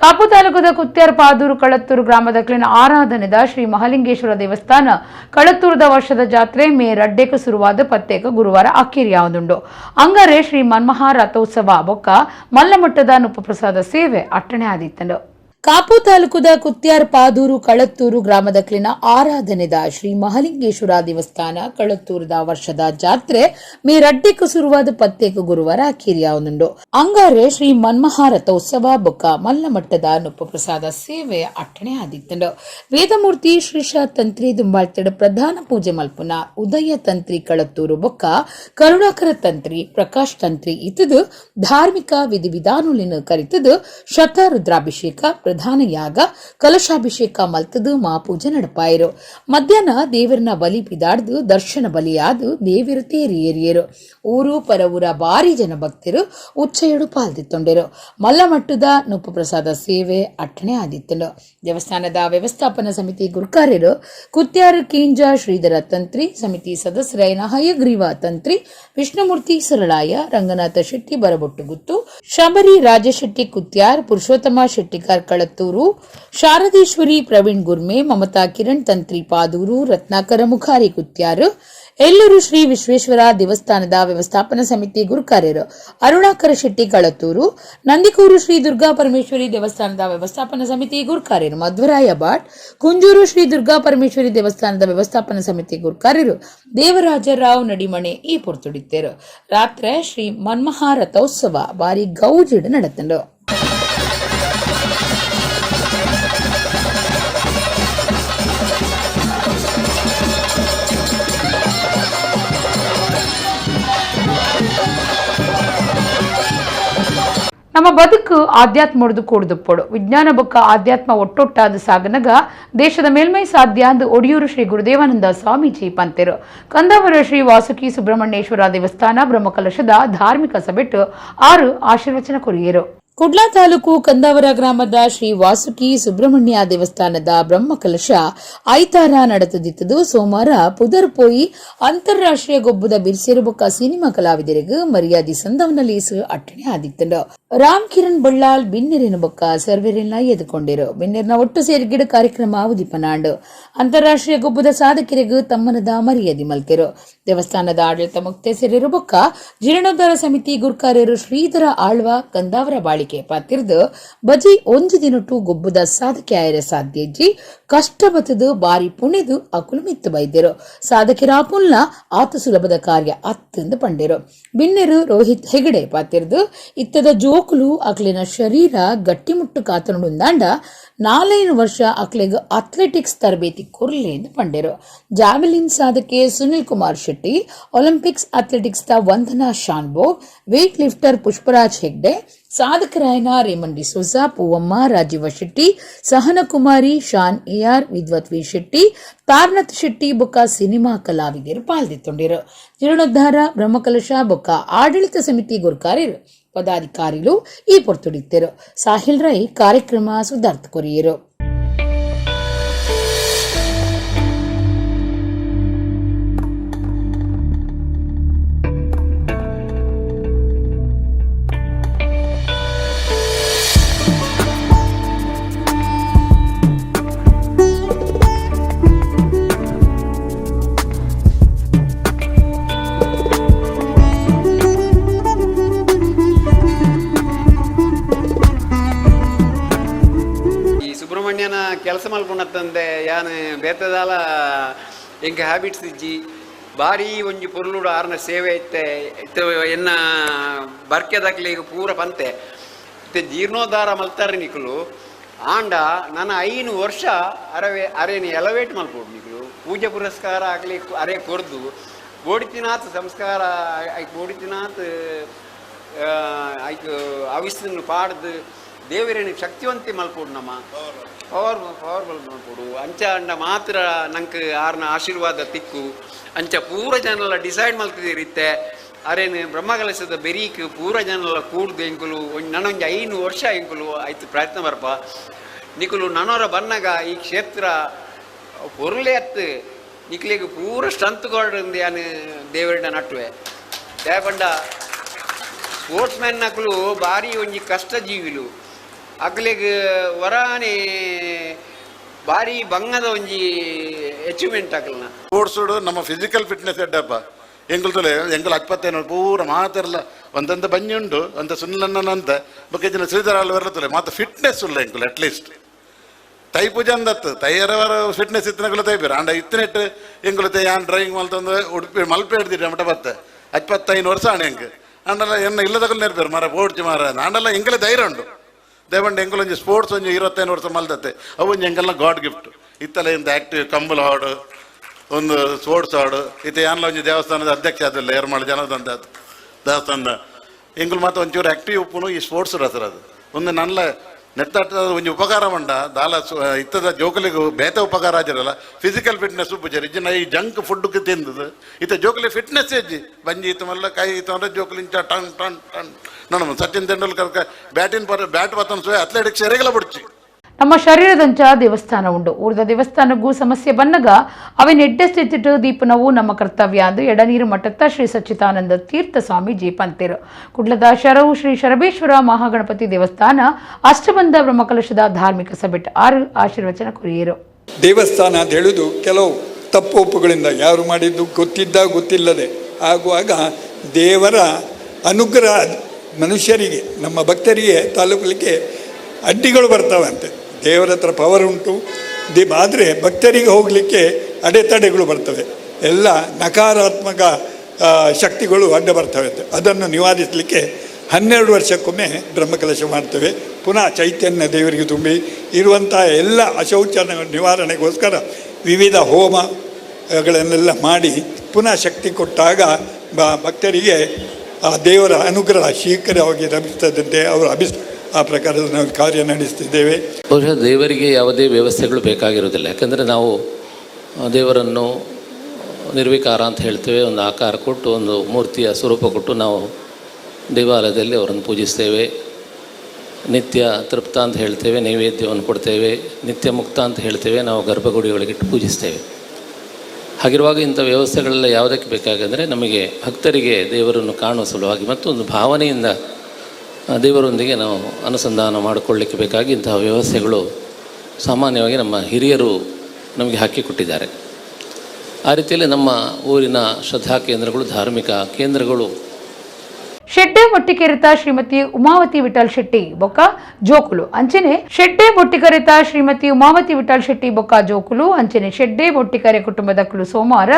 ಕಾಪು ತಾಲೂಕದ ಕುತ್ಯಾರ ಪಾದೂರು ಕಳತ್ತೂರು ಗ್ರಾಮದಕ್ಲಿನ ಆರಾಧನೆದ ಶ್ರೀ ಮಹಾಲಿಂಗೇಶ್ವರ ದೇವಸ್ಥಾನ ಕಳತ್ತೂರದ ವರ್ಷದ ಜಾತ್ರೆ ಮೇ 2ಕ್ಕೆ ಶುರುವಾದ ಪತ್ತೇಕ ಗುರುವಾರ ಅಕ್ಕೇರಿಯಾವುದುಂಡು ಅಂಗರೆ ಶ್ರೀ ಮನ್ಮಹಾ ರಥೋತ್ಸವ ಬೊಕ್ಕ ಮಲ್ಲಮಟ್ಟದ ನುಪ್ಪಪ್ರಸಾದ ಸೇವೆ ಅಟ್ಟಣೆ ಆದಿತ್ತಂಡು. ಕಾಪು ತಾಲೂಕುದ ಕುತ್ಯಾರ್ ಪಾದೂರು ಕಳತ್ತೂರು ಗ್ರಾಮದಕ್ಲಿನ ಆರಾಧನೆದ ಶ್ರೀ ಮಹಾಲಿಂಗೇಶ್ವರ ದೇವಸ್ಥಾನ ಕಳತ್ತೂರದ ವರ್ಷದ ಜಾತ್ರೆ ಮೇ 2ಕ್ಕೆ ಶುರುವಾದ ಪತ್ತೇಕ ಗುರುವಾರ ಅಕ್ಕೇರಿಯಾವುದುಂಡು ಅಂಗಾರೆ ಶ್ರೀ ಮನ್ಮಹಾ ರಥೋತ್ಸವ ಬೊಕ್ಕ ಮಲ್ಲಮಟ್ಟದ ನುಪ್ಪಪ್ರಸಾದ ಸೇವೆ ಅಟ್ಟಣೆ ಆದಿತ್ತಂಡು. ವೇದಮೂರ್ತಿ ಶ್ರೀಶ ತಂತ್ರಿ ದುಂಬಾಳ್ತಡ ಪ್ರಧಾನ ಪೂಜೆ ಮಲ್ಪುನ ಉದಯ ತಂತ್ರಿ ಕಳತ್ತೂರು ಬೊಕ್ಕ ಕರುಣಾಕರ ತಂತ್ರಿ ಪ್ರಕಾಶ್ ತಂತ್ರಿ ಇತದು ಧಾರ್ಮಿಕ ವಿಧಿವಿಧಾನುಲಿನ ಕರಿತದು ಶತರುದ್ರಾಭಿಷೇಕ ಪ್ರಧಾನ ಯಾಗ ಕಲಶಾಭಿಷೇಕ ಮಲ್ತದು ಮಾಪೂಜೆ ನಡಪಾಯಿರು. ಮಧ್ಯಾಹ್ನ ದೇವರನ್ನ ಬಲಿ ಪಿದಾಡ್ದು ದರ್ಶನ ಬಲಿಯಾದು ದೇವಿರು ತೇರಿಯೇರಿಯರು. ಊರು ಪರವೂರ ಬಾರಿ ಜನ ಭಕ್ತರು ಉಚ್ಚೆಯಡು ಪಾಲ್ದಿತ್ತೊಂಡರು. ಮಲ್ಲಮಟ್ಟದ ನುಪ್ಪಪ್ರಸಾದ ಸೇವೆ ಅಟ್ಟಣೆ ಆದಿತ್ತಂಡು. ದೇವಸ್ಥಾನದ ವ್ಯವಸ್ಥಾಪನಾ ಸಮಿತಿ ಗುರುಕಾರ್ಯರು ಕುತ್ಯಾರ ಕೇಂಜ ಶ್ರೀಧರ ತಂತ್ರಿ ಸಮಿತಿ ಸದಸ್ಯರಾಯನ ಹಯಗ್ರೀವ ತಂತ್ರಿ ವಿಷ್ಣುಮೂರ್ತಿ ಸರಳಾಯ ರಂಗನಾಥ ಶೆಟ್ಟಿ ಬರಬೊಟ್ಟುಗುತ್ತು ಶಬರಿ ರಾಜಶೆಟ್ಟಿ ಕುತ್ಯಾರ್ ಪುರುಷೋತ್ತಮ ಶೆಟ್ಟಿಕಾರ್ ಕಳತ್ತೂರು ಶಾರದೇಶ್ವರಿ ಪ್ರವೀಣ್ ಗುರ್ಮೆ ಮಮತಾ ಕಿರಣ್ ತಂತ್ರಿ ಪಾದೂರು ರತ್ನಾಕರ ಮುಖಾರಿ ಕುತ್ಯಾರು ಎಲ್ಲೂರು ಶ್ರೀ ವಿಶ್ವೇಶ್ವರ ದೇವಸ್ಥಾನದ ವ್ಯವಸ್ಥಾಪನಾ ಸಮಿತಿ ಗುರುಕಾರ್ಯರು ಅರುಣಾಕರ ಶೆಟ್ಟಿ ಕಳತ್ತೂರು ನಂದಿಕೂರು ಶ್ರೀ ದುರ್ಗಾ ಪರಮೇಶ್ವರಿ ದೇವಸ್ಥಾನದ ವ್ಯವಸ್ಥಾಪನಾ ಸಮಿತಿ ಗುರುಕಾರ್ಯರು ಮಧ್ವರಾಯ ಭಟ್ ಕುಂಜೂರು ಶ್ರೀ ದುರ್ಗಾ ಪರಮೇಶ್ವರಿ ದೇವಸ್ಥಾನದ ವ್ಯವಸ್ಥಾಪನಾ ಸಮಿತಿ ಗುರುಕಾರ್ಯರು ದೇವರಾಜರಾವ್ ನಡಿಮಣೆ ಈ ಪೊರ್ತುಡಿತ್ತೇರು. ರಾತ್ರಿ ಶ್ರೀ ಮನ್ಮಹಾ ರಥೋತ್ಸವ ಬಾರಿ ಗೌಜಿಡ್ ನಡೆತಂಡು. ನಮ್ಮ ಬದುಕು ಆಧ್ಯಾತ್ಮೊಡ್ದು ಕೂಡ್ದುಪ್ಪೊಡು ವಿಜ್ಞಾನ ಬೊಕ್ಕ ಆಧ್ಯಾತ್ಮ ಒಟ್ಟೊಟ್ಟಾದ ಸಾಗನಗ ದೇಶದ ಮೇಲ್ಮೈ ಸಾಧ್ಯ ಅಂದು ಒಡಿಯೂರು ಶ್ರೀ ಗುರುದೇವಾನಂದ ಸ್ವಾಮೀಜಿ ಪಂತೆರು ಕಂದಾವರ ಶ್ರೀ ವಾಸುಕಿ ಸುಬ್ರಹ್ಮಣ್ಯೇಶ್ವರ ದೇವಸ್ಥಾನ ಬ್ರಹ್ಮಕಲಶದ ಧಾರ್ಮಿಕ ಸಭೆಟ್ಟು 6 ಆಶೀರ್ವಚನ ಕೊರಿಯರು. ಕುಡ್ಲಾ ತಾಲೂಕು ಕಂದಾವರ ಗ್ರಾಮದ ಶ್ರೀ ವಾಸುಕಿ ಸುಬ್ರಹ್ಮಣ್ಯ ದೇವಸ್ಥಾನದ ಬ್ರಹ್ಮಕಲಶ ಐತಾರ ನಡೆದಿದ್ದು ಸೋಮವಾರ ಪುದರ್ಪೋಯಿ ಅಂತಾರಾಷ್ಟ್ರೀಯ ಗೊಬ್ಬದ ಬಿರ್ಸೇರು ಬೊಕ್ಕ ಸಿನಿಮಾ ಕಲಾವಿದರಿಗೆ ಮರ್ಯಾದೆ ಸಂದವನಲೀಸು ಅಟ್ಟಣೆ ಆದಿತ್ತಂಡು. ರಾಮ್ ಕಿರಣ್ ಬಳ್ಳಾಲ್ ಬಿನ್ನೆರಿನ ಬೊಕ್ಕ ಸರ್ವೆರೆಲ್ಲ ಎದುಕೊಂಡಿರು ಬಿನ್ನೆರ್ನ ಒಟ್ಟು ಸೇರಿಗಿಡ ಕಾರ್ಯಕ್ರಮ ಉದಿಪನಾಂಡು ಅಂತಾರಾಷ್ಟ್ರೀಯ ಗೊಬ್ಬದ ಸಾಧಕರಿಗೆ ತಮ್ಮನದ ಮರ್ಯಾದೆ ಮಲ್ಕೆರು. ದೇವಸ್ಥಾನದ ಆಡಳಿತ ಮುಕ್ತೇಸರಿರು ಬೊಕ್ಕ ಜೀರ್ಣೋದ್ಧಾರ ಸಮಿತಿ ಗುರ್ಕಾರ್ಯರು ಶ್ರೀಧರ ಆಳ್ವ ಕಂದಾವರ ಬಾಳಿಕೆ ಪಾತಿರ್ದು ಬಜಿ 1 ದಿನಟು ಗೊಬ್ಬದ ಸಾಧಕೆ ಆಯರ ಸಾಧ್ಯಜ್ಜಿ ಕಷ್ಟ ಬತ್ತದು ಬಾರಿ ಪುಣೆದು ಅಕುಲು ಮಿತ್ತು ಬೈದ್ಯರು ಸಾಧಕರ ಪುಲ್ನ ಆತ ಸುಲಭದ ಕಾರ್ಯ ಅತ್ತಂದು ಪಂಡಿರು. ಬಿನ್ನೆರು ರೋಹಿತ್ ಹೆಗಡೆ ಪಾತಿರ್ದು ಇತ್ತದ ಜೋಕುಲು ಅಕ್ಲಿನ ಶರೀರ ಗಟ್ಟಿಮುಟ್ಟು ಕಾತನುಂದಾಂಡ 4 ವರ್ಷ ಅಕ್ಲೆಗ್ ಅಥ್ಲೆಟಿಕ್ಸ್ ತರಬೇತಿ ಕೊರ್ಲೆ ಎಂದು ಪಂಡಿರು. ಜಾವೆಲಿನ್ ಸಾಧಕೆ ಸುನಿಲ್ ಕುಮಾರ್ ಶೆಟ್ಟಿ, ಒಲಿಂಪಿಕ್ಸ್ ಅಥ್ಲೆಟಿಕ್ಸ್ ದ ವಂದನಾ ಶಾನ್ಭೋಗ್, ವೇಟ್ ಲಿಫ್ಟರ್ ಪುಷ್ಪರಾಜ್ ಹೆಗ್ಡೆ, ಸಾಧಕರಾಯನ Raymond D'Souza, Poovamma, Rajeev Shetty, Sahanakumari, Shaan AR, Vidwath V Shetty, Tarnath Shetty ಬೊಕ್ಕ ಸಿನಿಮಾ ಕಲಾವಿದರು ಪಾಲ್ಗೊಂಡಿರು. ಜೀರ್ಣೋದ್ಧಾರ ಬ್ರಹ್ಮಕಲಶ ಬೊಕ್ಕ ಆಡಳಿತ ಸಮಿತಿ ಗುರ್ಕಾರ್ಯರು ಪದಾಧಿಕಾರಿಗಳು ಈ ಪೊರ್ತುಡಿತ್ತರು. ಸಾಹಿಲ್ ರೈ ಕಾರ್ಯಕ್ರಮ ಸುಧಾರ್ಥ ಕೊರಿಯರು. ಸುಬ್ರಹ್ಮಣ್ಯನ ಕೆಲಸ ಮಲ್ಪುಣತ್ತಂದೆ ಯಾನು ಬೇತದಾಲ ಎಂಕ ಹ್ಯಾಬಿಟ್ಸ್ ಇಜ್ಜಿ ಭಾರಿ ಒಂಜಿ ಪೊರ್ಲುಡು ಆರ್ನ ಸೇವೆ ಇತ್ತೆ ಎನ್ನ ಬರ್ಕೆದಾಕ್ಲಿಗೆ ಪೂರ ಪಂತೆ ಇತ್ತೆ ಜೀರ್ಣೋದ್ಧಾರ ಮಲ್ತಾರೆ ನಿಕುಲು ಆಂಡ ನನ್ನ 5 ವರ್ಷ ಅರೇನು ಎಲವೇಟ್ ಮಲ್ಪೋಡು ನಿಕುಲು ಪೂಜೆ ಪುರಸ್ಕಾರ ಆಗ್ಲಿ ಅರೆ ಕೊರ್ದು ಬೋಡಿತಿನಾಥ್ ಸಂಸ್ಕಾರ ಐಕ್ ಬೋಡಿತಿನಾಥ್ ಐಕ್ ಅವಿಸ್ಸನ್ನು ಪಾಡ್ದು ದೇವರೇನು ಶಕ್ತಿವಂತಿ ಮಲ್ಪೋಡು ನಮ್ಮ ಪವರ್ಫುಲ್ ಮಲ್ಪೋಡು ಅಂಚ ಅಂಡ ಮಾತ್ರ ನಂಗೆ ಆರ್ನ ಆಶೀರ್ವಾದ ತಿಕ್ಕು ಅಂಚ ಪೂರ ಜನಲ ಡಿಸೈಡ್ ಮಲ್ತಿದಿರಿತ್ತೆ ಅರೇನು ಬ್ರಹ್ಮಕಲಶದ ಬೆರೀಕ್ ಪೂರ ಜನಲ ಕೂಡ್ದು ಎಂಕುಲು ನನೊಂದು 5 ವರ್ಷ ಎಂಕುಲು ಆಯ್ತು ಪ್ರಯತ್ನ ಬರ್ಪ ನಿಕುಲು ನನವರ ಬನ್ನಗ ಈ ಕ್ಷೇತ್ರ ಪೊರ್ಲೆ ಅತ್ತು ನಿಕ್ಲಿಗೆ ಪೂರ ಸ್ಟ್ರೆಂತ್ ಕೊಡ್ದು ಯಾನು ದೇವರನ್ನ ನಟ್ಟುವೆ ದೇಪಂಡ ಸ್ಪೋರ್ಟ್ಸ್ ಮ್ಯಾನ್ ನಕಲು ಭಾರಿ ಒಂಜಿ ಕಷ್ಟ ಜೀವಿಲು ಅಕ್ಲೆಗ್ ವರಾನೆ ಭಾರಿ ಬಂಗದ ಒಂಜಿ ಅಚೀವ್ಮೆಂಟ್ ಅಕ್ಲನ ಸ್ಪೋರ್ಟ್ಸ್ ನಮ್ಮ ಫಿಸಿಕಲ್ ಫಿಟ್ನೆಸ್ ಎಡ್ಡಪ್ಪ ಎಂಕಲ್ತಲೆ ಎಂಕಲ್ 25 ಪೂರ ಮಾತಾರಲ್ಲ ಒಂದಂತ ಬಂಜಿ ಉಂಡು ಅಂತ ಸುನ್ನನ್ನಂತ ಬಗ್ಗೆ ಜನ ಶ್ರೀಧರಾಲ್ ಬರತ್ತಲೆ ಮಾತ್ರ ಫಿಟ್ನೆಸ್ ಉಲ್ಲ ಎಂಕಲ್ ಅಟ್ಲೀಸ್ಟ್ ತೈ ಪೂಜೆ ಅಂದತ್ತು ತೈಯರವರ ಫಿಟ್ನೆಸ್ ಇತ್ತನಗಳು ತೈಬೇರು ಅಂಡ ಇತ್ತನೆಟ್ಟು ಎಂಕುಲತೆ ಯಾನ್ ಡ್ರೈವಿಂಗ್ ಮಲ್ತಂದು ಉಡುಪಿ ಮಲ್ಪೆ ಹಿಡ್ದಿರಿ ಮಟ ಬತ್ತೆ 25 ವರ್ಷ ಆಣೆ ಎಂಕ್ ಅಂಡಲ್ಲ ಎನ್ನ ಇಲ್ಲದಗಳು ನೆರ್ಪೇರು ಮರ ಓಡ್ಚಿ ಮಾರ ಅಂಡಲ್ಲ ಎಂಕಲೆ ಧೈರ್ಯ ಉಂಡು ದೇವಂಡ ಎಂಕಲೊಂಜಿ ಸ್ಪೋರ್ಟ್ಸ್ ಒಂಜಿ 25 ವರ್ಷ ಮಲ್ತತ್ತೆ ಅವು ಒಂಜಿ ಎಂಕಲ್ನ ಗಾಡ್ ಗಿಫ್ಟ್ ಇತ್ತಲೆ ಇಂದ ಆಕ್ಟಿವ್ ಕಂಬಲ್ ಹಾಡು ಒಂದು ಸ್ಪೋರ್ಟ್ಸ್ ಹಾಡು ಇತ್ತೆ ಯಾನ್ಲ ಒಂಜಿ ದೇವಸ್ಥಾನದ ಅಧ್ಯಕ್ಷ ಆದಿಲ್ಲ ಏರ್ಮಾಳು ಜನದಂತ ದೇವಸ್ಥಾನದ ಎಂಕುಲು ಮಾತ್ರ ಒಂಚೂರು ಆಕ್ಟಿವ್ ಉಪ್ಪುನು ಈ ಸ್ಪೋರ್ಟ್ಸ್ ರಸರ ಅದು ಒಂದು ನನ್ನ ನೆತ್ತಾಟದ ಒಂಜಿ ಉಪಕಾರ ಮಂಡ ದಾಲ ಇತ್ತದ ಜೋಕಲಿಗೂ ಬೇತ ಉಪಕಾರ ಆಗಿರಲ್ಲ ಫಿಸಿಕಲ್ ಫಿಟ್ನೆಸ್ ಉಪ್ಪುಜರಿ ಇಜ್ಜಿನ ಈ ಜಂಕ್ ಫುಡ್ಗೆ ತಿಂದದು ಇತ್ತ ಜೋಕಲಿ ಫಿಟ್ನೆಸ್ ಇಜ್ಜಿ ಬಂಜಿ ಇತ್ತು ಮಲ್ಲ ಕೈ ಇತ್ತು ಅಂದ್ರೆ ಜೋಕಲಿಂಚ ಟನ್ ಟನ್ ಟನ್ ನೋಡಮ್ಮ ಸಚಿನ್ ತೆಂಡೂಲ್ಕರ್ ಬ್ಯಾಟ್ ಪತ್ತನ ಸೋಯ್ ಅಥ್ಲೆಟಿಕ್ಸ್ ಎರೆಗಲ ಬಿಡ್ಚಿ ನಮ್ಮ ಶರೀರದಂಚ ದೇವಸ್ಥಾನ ಉಂಡು ಊರ್ದ ದೇವಸ್ಥಾನಗೂ ಸಮಸ್ಯೆ ಬನ್ನಗ ಅವಿನ ಎಡ್ಡೆಸ್ತಿಟ್ಟು ದೀಪನವು ನಮ್ಮ ಕರ್ತವ್ಯ ಅಂದು ಎಡನೀರು ಮಠದ ಶ್ರೀ ಸಚ್ಚಿದಾನಂದ ತೀರ್ಥ ಸ್ವಾಮೀಜಿ ಪಂತೆರು. ಕುಡ್ಲದ ಶರವು ಶ್ರೀ ಶರಬೇಶ್ವರ ಮಹಾಗಣಪತಿ ದೇವಸ್ಥಾನ ಅಷ್ಟಬಂಧ ಬ್ರಹ್ಮಕಲಶದ ಧಾರ್ಮಿಕ ಸಭೆಟ್ 6 ಆಶೀರ್ವಚನ ಕೊರಿಯರು. ದೇವಸ್ಥಾನ ಅಂತ ಹೇಳುವುದು ಕೆಲವು ತಪ್ಪು ಒಪ್ಪುಗಳಿಂದ ಯಾರು ಮಾಡಿದ್ದು ಗೊತ್ತಿಲ್ಲದೆ ಆಗುವಾಗ ದೇವರ ಅನುಗ್ರಹ ಮನುಷ್ಯರಿಗೆ ನಮ್ಮ ಭಕ್ತರಿಗೆ ತಲುಪಲಿಕ್ಕೆ ಅಡ್ಡಿಗಳು ಬರ್ತಾವಂತೆ. ದೇವರ ಹತ್ರ ಪವರ್ ಉಂಟು ಆದರೆ ಭಕ್ತರಿಗೆ ಹೋಗಲಿಕ್ಕೆ ಅಡೆತಡೆಗಳು ಬರ್ತವೆ. ಎಲ್ಲ ನಕಾರಾತ್ಮಕ ಶಕ್ತಿಗಳು ಅಡ್ಡ ಬರ್ತವೆ ಅಂತೆ. ಅದನ್ನು ನಿವಾರಿಸಲಿಕ್ಕೆ 12 ವರ್ಷಕ್ಕೊಮ್ಮೆ ಬ್ರಹ್ಮಕಲಶ ಮಾಡ್ತೇವೆ. ಪುನಃ ಚೈತನ್ಯ ದೇವರಿಗೆ ತುಂಬಿ ಇರುವಂಥ ಎಲ್ಲ ಅಶೌಚನ ನಿವಾರಣೆಗೋಸ್ಕರ ವಿವಿಧ ಹೋಮಗಳನ್ನೆಲ್ಲ ಮಾಡಿ ಪುನಃ ಶಕ್ತಿ ಕೊಟ್ಟಾಗ ಭಕ್ತರಿಗೆ ಆ ದೇವರ ಅನುಗ್ರಹ ಶೀಘ್ರವಾಗಿ ಲಭಿಸ್ತದಂತೆ ಅವರು ಆ ಪ್ರಕಾರದ ನಾವು ಕಾರ್ಯ ನಡೆಸ್ತಿದ್ದೇವೆ. ಬಹುಶಃ ದೇವರಿಗೆ ಯಾವುದೇ ವ್ಯವಸ್ಥೆಗಳು ಬೇಕಾಗಿರೋದಿಲ್ಲ. ಯಾಕಂದರೆ ನಾವು ದೇವರನ್ನು ನಿರ್ವಿಕಾರ ಅಂತ ಹೇಳ್ತೇವೆ. ಒಂದು ಆಕಾರ ಕೊಟ್ಟು ಒಂದು ಮೂರ್ತಿಯ ಸ್ವರೂಪ ಕೊಟ್ಟು ನಾವು ದೇವಾಲಯದಲ್ಲಿ ಅವರನ್ನು ಪೂಜಿಸ್ತೇವೆ. ನಿತ್ಯ ತೃಪ್ತ ಅಂತ ಹೇಳ್ತೇವೆ, ನೈವೇದ್ಯವನ್ನು ಕೊಡ್ತೇವೆ. ನಿತ್ಯ ಮುಕ್ತ ಅಂತ ಹೇಳ್ತೇವೆ, ನಾವು ಗರ್ಭಗುಡಿಯೊಳಗಿಟ್ಟು ಪೂಜಿಸ್ತೇವೆ. ಹಾಗಿರುವಾಗ ಇಂಥ ವ್ಯವಸ್ಥೆಗಳೆಲ್ಲ ಯಾವುದಕ್ಕೆ ಬೇಕಾಗಂದರೆ ನಮಗೆ ಭಕ್ತರಿಗೆ ದೇವರನ್ನು ಕಾಣುವ ಸಲುವಾಗಿ ಮತ್ತು ಒಂದು ಭಾವನೆಯಿಂದ ದೇವರೊಂದಿಗೆ ನಾವು ಅನುಸಂಧಾನ ಮಾಡಿಕೊಳ್ಳಿಕ್ಕೆ ಬೇಕಾಗಿ ಇಂತಹ ವ್ಯವಸ್ಥೆಗಳು ಸಾಮಾನ್ಯವಾಗಿ ನಮ್ಮ ಹಿರಿಯರು ನಮಗೆ ಹಾಕಿಕೊಟ್ಟಿದ್ದಾರೆ. ಆ ರೀತಿಯಲ್ಲಿ ನಮ್ಮ ಊರಿನ ಶ್ರದ್ಧಾ ಕೇಂದ್ರಗಳು, ಧಾರ್ಮಿಕ ಕೇಂದ್ರಗಳು. ಶೆಡ್ಡೆ ಮೊಟ್ಟಿಕೆರೆತ ಶ್ರೀಮತಿ ಉಮಾವತಿ ವಿಠಲ್ ಶೆಟ್ಟಿ ಬೊಕ್ಕ ಜೋಕುಲು ಅಂಚನೆ ಶೆಡ್ಡೆ ಮೊಟ್ಟಿಕರೆತ ಶ್ರೀಮತಿ ಉಮಾವತಿ ವಿಠಲ್ ಶೆಟ್ಟಿ ಬೊಕ್ಕ ಜೋಕುಲು ಅಂಚನೆ ಶೆಡ್ಡೆ ಮೊಟ್ಟಿಕರೆ ಕುಟುಂಬದಕ್ಕಲು ಸೋಮವಾರ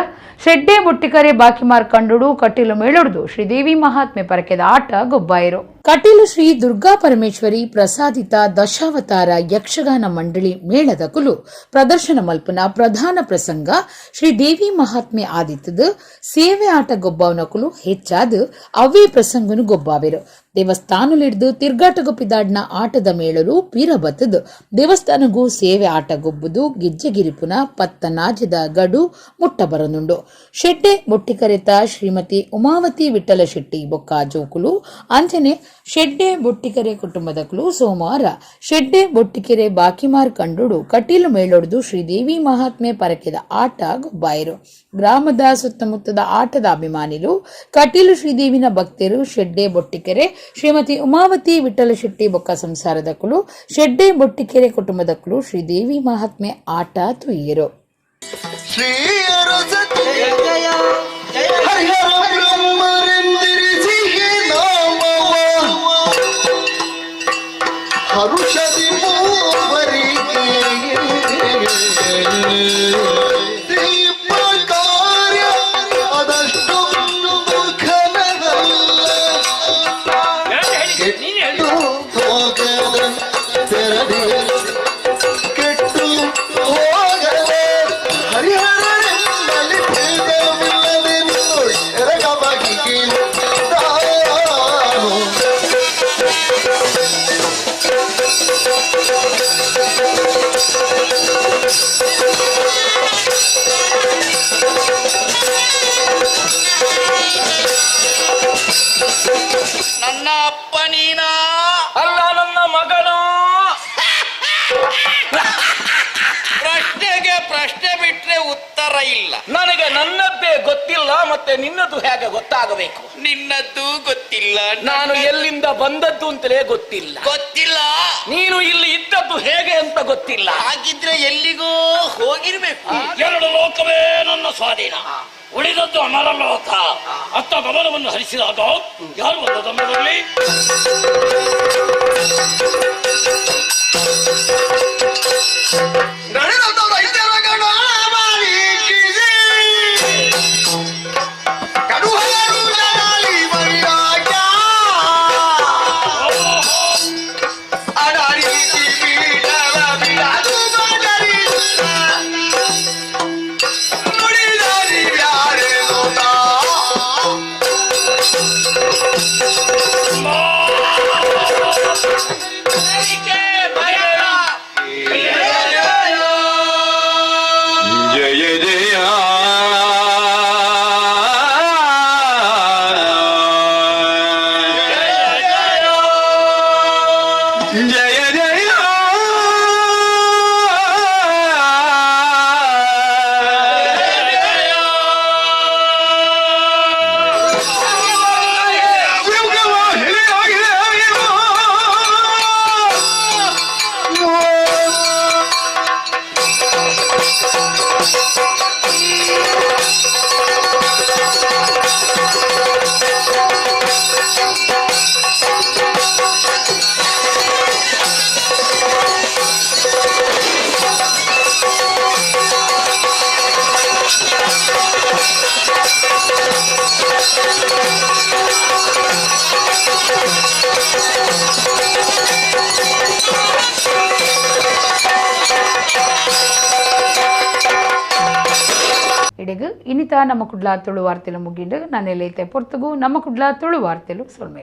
ಶೆಡ್ಡೆ ಮೊಟ್ಟಿಕರೆ ಬಾಕಿಮಾರ್ ಕಂಡುಡು ಕಟೀಲು ಮೇಳೊಡ್ದು ಶ್ರೀದೇವಿ ಮಹಾತ್ಮೆ ಪರಕೆದ ಆಟ ಗೊಬ್ಬಾಯಿರು. ಕಟೀಲು ಶ್ರೀ ದುರ್ಗಾ ಪರಮೇಶ್ವರಿ ಪ್ರಸಾದಿತ ದಶಾವತಾರ ಯಕ್ಷಗಾನ ಮಂಡಳಿ ಮೇಳದ ಕುಲು ಪ್ರದರ್ಶನ ಮಲ್ಪನ ಪ್ರಧಾನ ಪ್ರಸಂಗ ಶ್ರೀದೇವಿ ಮಹಾತ್ಮೆ ಆದಿತ್ತದು ಸೇವೆ ಆಟ ಗೊಬ್ಬವನ ಕುಲು ಹೆಚ್ಚಾದ ಅವೇ ಪ್ರಸಂಗನು ಗೊಬ್ಬಾವೆರು. ದೇವಸ್ಥಾನಲಿಡ್ದು ತಿರ್ಗಾಟಗೊಪ್ಪಿದಾಡ್ನ ಆಟದ ಮೇಳಲು ಪೀರಬತ್ತದು ದೇವಸ್ಥಾನಗೂ ಸೇವೆ ಆಟ ಗೊಬ್ಬುದು ಗಿಜ್ಜೆಗಿರಿಪುನ ಪತ್ತನಾಜದ ಗಡು ಮುಟ್ಟ ಬರನುಂಡು. ಶೆಡ್ಡೆ ಮೊಟ್ಟಿಕರೆತ ಶ್ರೀಮತಿ ಉಮಾವತಿ ವಿಠಲ ಶೆಟ್ಟಿ ಬೊಕ್ಕ ಜೋಕುಲು ಅಂಚನೆ ಶೆಡ್ಡೆ ಬೊಟ್ಟಿಕೆರೆ ಕುಟುಂಬದಕ್ಕಲು ಸೋಮವಾರ ಶೆಡ್ಡೆ ಬೊಟ್ಟಿಕೆರೆ ಬಾಕಿಮಾರ್ ಕಂಡುಡು ಕಟೀಲು ಮೇಳೊಡ್ದು ಶ್ರೀದೇವಿ ಮಹಾತ್ಮೆ ಪರಕೆದ ಆಟ ಗೊಬ್ಬಾಯಿರು. ಗ್ರಾಮದ ಸುತ್ತಮುತ್ತದ ಆಟದ ಅಭಿಮಾನಿಗಳು ಕಟೀಲು ಶ್ರೀದೇವಿನ ಭಕ್ತರು ಶೆಡ್ಡೆ ಬೊಟ್ಟಿಕೆರೆ ಶ್ರೀಮತಿ ಉಮಾವತಿ ವಿಠಲ ಶೆಟ್ಟಿ ಬೊಕ್ಕ ಸಂಸಾರದಕ್ಕಳು ಶೆಡ್ಡೆ ಬೊಟ್ಟಿಕೆರೆ ಕುಟುಂಬದಕ್ಕಳು ಶ್ರೀದೇವಿ ಮಹಾತ್ಮೆ ಆಟ ತುಯ್ಯರು. ನನ್ನ ಅಪ್ಪ ನೀನಾ ಅಲ್ಲ, ನನ್ನ ಮಗನು. ಪ್ರಶ್ನೆಗೆ ಪ್ರಶ್ನೆ ಬಿಟ್ರೆ ಉತ್ತರ ಇಲ್ಲ. ನನಗೆ ನನ್ನದ್ದೇ ಗೊತ್ತಿಲ್ಲ, ಮತ್ತೆ ನಿನ್ನದು ಹೇಗೆ ಗೊತ್ತಾಗಬೇಕು? ನಿನ್ನದ್ದು ಗೊತ್ತಿಲ್ಲ, ನಾನು ಎಲ್ಲಿಂದ ಬಂದದ್ದು ಅಂತಲೇ ಗೊತ್ತಿಲ್ಲ. ನೀನು ಇಲ್ಲಿ ಇದ್ದದ್ದು ಹೇಗೆ ಅಂತ ಗೊತ್ತಿಲ್ಲ. ಹಾಗಿದ್ರೆ ಎಲ್ಲಿಗೋ ಹೋಗಿರ್ಬೇಕು. ಎರಡು ಲೋಕವೇ ನನ್ನ ಸ್ವಾಧೀನ, ಉಳಿದದ್ದು ಅಮರ ಲೋಕ. ಅತ್ತ ಗಮನವನ್ನು ಹರಿಸಿದಾಗ ಯಾರು ಒಂದು ಗಮನದಲ್ಲಿ ಇಂಡೆಗ್ ಇನಿತ ನಮ್ಮ ಕುಡ್ಲ ತುಳು ವಾರ್ತೆಲು ಮುಗಿಂಡು ನಾನು ಎಲ್ಲೈತೆ ಪೊರ್ತುಗು ನಮ್ಮ ಕುಡ್ಲ ತುಳು ವಾರ್ತೆಲು ಸೊಲ್ಮೆ